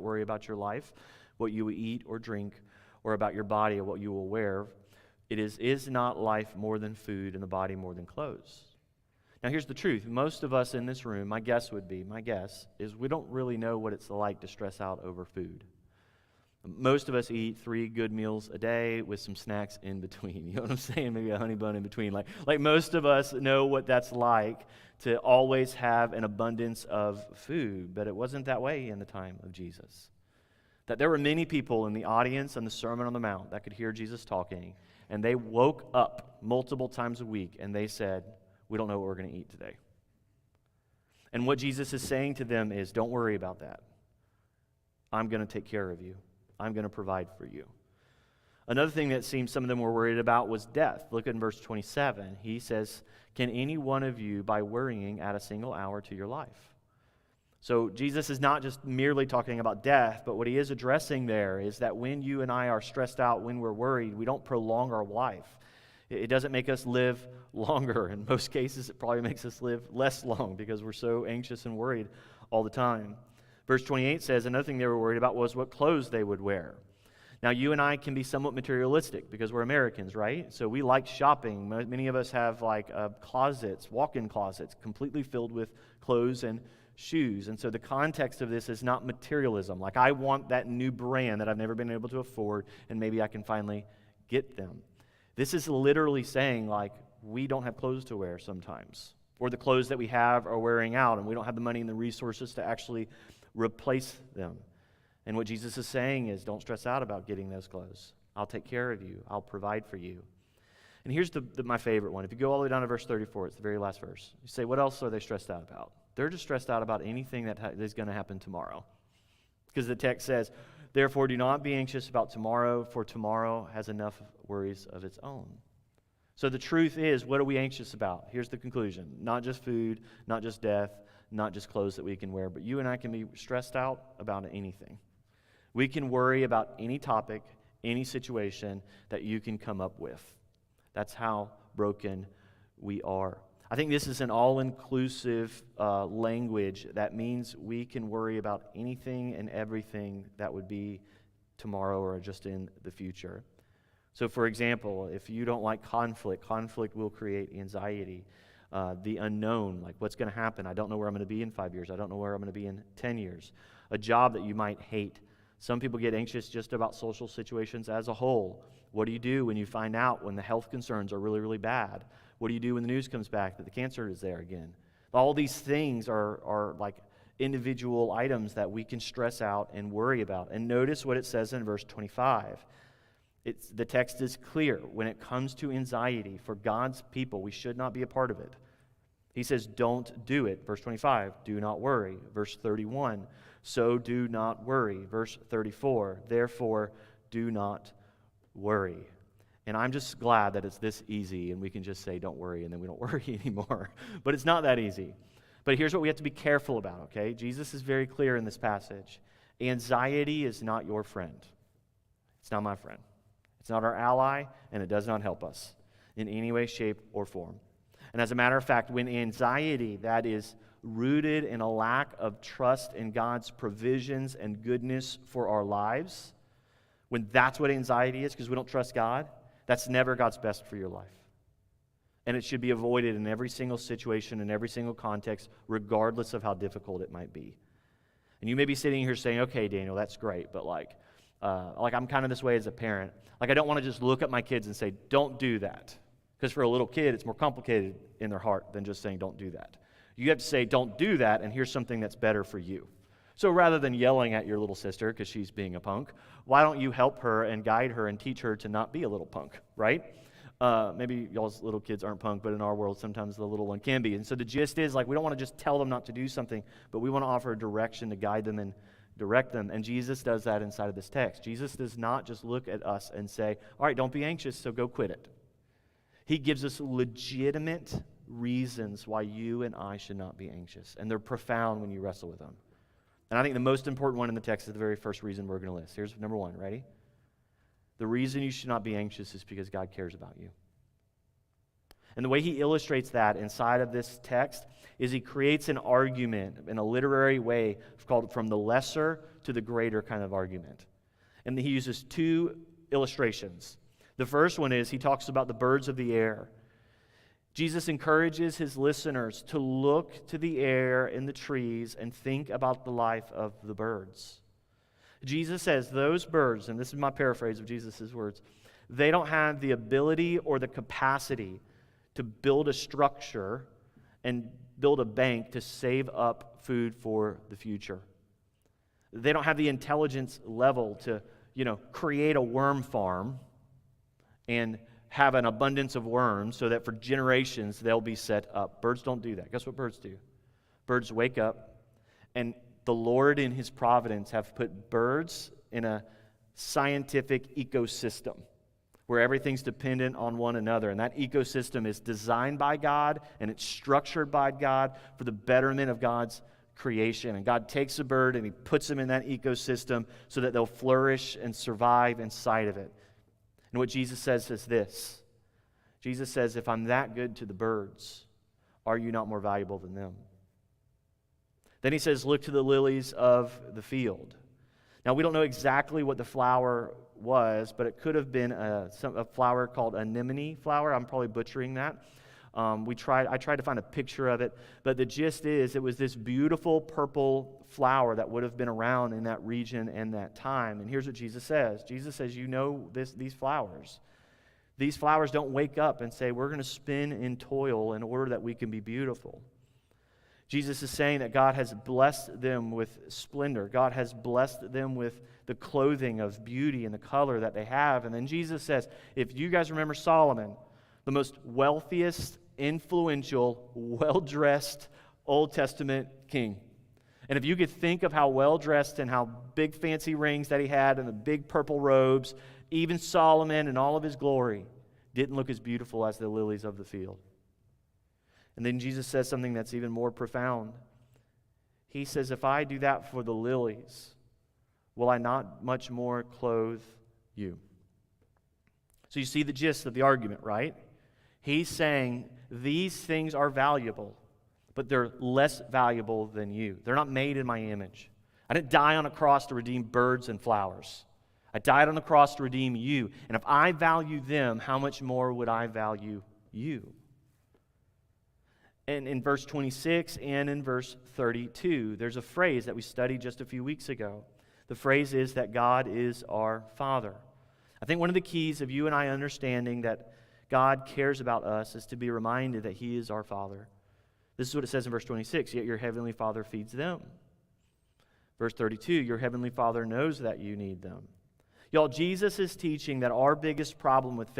Worry about your life, what you will eat or drink, or about your body or what you will wear. Is not life more than food and the body more than clothes? Now here's the truth. Most of us in this room, my guess is we don't really know what it's like to stress out over food. Most of us eat 3 good meals a day with some snacks in between. You know what I'm saying? Maybe a honey bun in between. Like most of us know what that's like to always have an abundance of food, but it wasn't that way in the time of Jesus. That there were many people in the audience on the Sermon on the Mount that could hear Jesus talking, and they woke up multiple times a week and they said, "We don't know what we're going to eat today." And what Jesus is saying to them is, don't worry about that. I'm going to take care of you. I'm going to provide for you. Another thing that seems some of them were worried about was death. Look at verse 27. He says, "Can any one of you, by worrying, add a single hour to your life?" So Jesus is not just merely talking about death, but what he is addressing there is that when you and I are stressed out, when we're worried, we don't prolong our life. It doesn't make us live longer. In most cases, it probably makes us live less long because we're so anxious and worried all the time. Verse 28 says another thing they were worried about was what clothes they would wear. Now, you and I can be somewhat materialistic because we're Americans, right? So we like shopping. Many of us have closets, walk-in closets, completely filled with clothes and shoes. And so the context of this is not materialism. Like, I want that new brand that I've never been able to afford, and maybe I can finally get them. This is literally saying, we don't have clothes to wear sometimes, or the clothes that we have are wearing out, and we don't have the money and the resources to actually replace them. And what Jesus is saying is, don't stress out about getting those clothes. I'll take care of you. I'll provide for you. And here's my favorite one. If you go all the way down to verse 34, it's the very last verse. You say, what else are they stressed out about? They're just stressed out about anything that is going to happen tomorrow. Because the text says, "Therefore do not be anxious about tomorrow, for tomorrow has enough worries of its own." So the truth is, what are we anxious about? Here's the conclusion. Not just food, not just death, not just clothes that we can wear, but you and I can be stressed out about anything. We can worry about any topic, any situation that you can come up with. That's how broken we are. I think this is an all-inclusive language that means we can worry about anything and everything that would be tomorrow or just in the future. So, for example, if you don't like conflict will create anxiety. The unknown, like what's going to happen. I don't know where I'm going to be in 5 years. I don't know where I'm going to be in 10 years. A job that you might hate. Some people get anxious just about social situations as a whole. What do you do when you find out when the health concerns are really, really bad? What do you do when the news comes back that the cancer is there again? All these things are like individual items that we can stress out and worry about. And notice what it says in verse 25. The text is clear. When it comes to anxiety for God's people, we should not be a part of it. He says, don't do it. Verse 25, do not worry. Verse 31, so do not worry. Verse 34, therefore do not worry. And I'm just glad that it's this easy and we can just say don't worry and then we don't worry anymore. But it's not that easy. But here's what we have to be careful about, okay? Jesus is very clear in this passage. Anxiety is not your friend. It's not my friend. It's not our ally, and it does not help us in any way, shape, or form. And as a matter of fact, when anxiety that is rooted in a lack of trust in God's provisions and goodness for our lives, when that's what anxiety is, because we don't trust God, that's never God's best for your life. And it should be avoided in every single situation, in every single context, regardless of how difficult it might be. And you may be sitting here saying, okay, Daniel, that's great, but I'm kind of this way as a parent. I don't want to just look at my kids and say, don't do that. Because for a little kid, it's more complicated in their heart than just saying, don't do that. You have to say, don't do that, and here's something that's better for you. So rather than yelling at your little sister because she's being a punk, why don't you help her and guide her and teach her to not be a little punk, right? Maybe y'all's little kids aren't punk, but in our world, sometimes the little one can be. And so the gist is, we don't want to just tell them not to do something, but we want to offer a direction to guide them and direct them. And Jesus does that inside of this text. Jesus does not just look at us and say, all right, don't be anxious, so go quit it. He gives us legitimate reasons why you and I should not be anxious. And they're profound when you wrestle with them. And I think the most important one in the text is the very first reason we're going to list. Here's number one. Ready? The reason you should not be anxious is because God cares about you. And the way he illustrates that inside of this text is he creates an argument in a literary way called from the lesser to the greater kind of argument. And he uses two illustrations. The first one is he talks about the birds of the air. Jesus encourages his listeners to look to the air and the trees and think about the life of the birds. Jesus says those birds, and this is my paraphrase of Jesus' words, they don't have the ability or the capacity to build a structure and build a bank to save up food for the future. They don't have the intelligence level to, create a worm farm and have an abundance of worms so that for generations they'll be set up. Birds don't do that. Guess what birds do? Birds wake up, and the Lord in his providence have put birds in a scientific ecosystem where everything's dependent on one another. And that ecosystem is designed by God and it's structured by God for the betterment of God's creation. And God takes a bird and he puts them in that ecosystem so that they'll flourish and survive inside of it. And what Jesus says is this. Jesus says, if I'm that good to the birds, are you not more valuable than them? Then he says, look to the lilies of the field. Now, we don't know exactly what the flower was, but it could have been a flower called anemone flower. I'm probably butchering that. I tried to find a picture of it, but the gist is it was this beautiful purple flower that would have been around in that region and that time. And here's what Jesus says. Jesus says, these flowers. These flowers don't wake up and say, we're going to spin in toil in order that we can be beautiful. Jesus is saying that God has blessed them with splendor. God has blessed them with the clothing of beauty and the color that they have. And then Jesus says, if you guys remember Solomon, the most wealthiest, influential, well-dressed Old Testament king. And if you could think of how well-dressed and how big fancy rings that he had and the big purple robes, even Solomon in all of his glory didn't look as beautiful as the lilies of the field. And then Jesus says something that's even more profound. He says, if I do that for the lilies, will I not much more clothe you? So you see the gist of the argument, right? He's saying these things are valuable, but they're less valuable than you. They're not made in my image. I didn't die on a cross to redeem birds and flowers. I died on the cross to redeem you. And if I value them, how much more would I value you? And in verse 26 and in verse 32, there's a phrase that we studied just a few weeks ago. The phrase is that God is our Father. I think one of the keys of you and I understanding that God cares about us is to be reminded that He is our Father. This is what it says in verse 26, yet your heavenly Father feeds them. Verse 32, your heavenly Father knows that you need them. Y'all, Jesus is teaching that our biggest problem with faith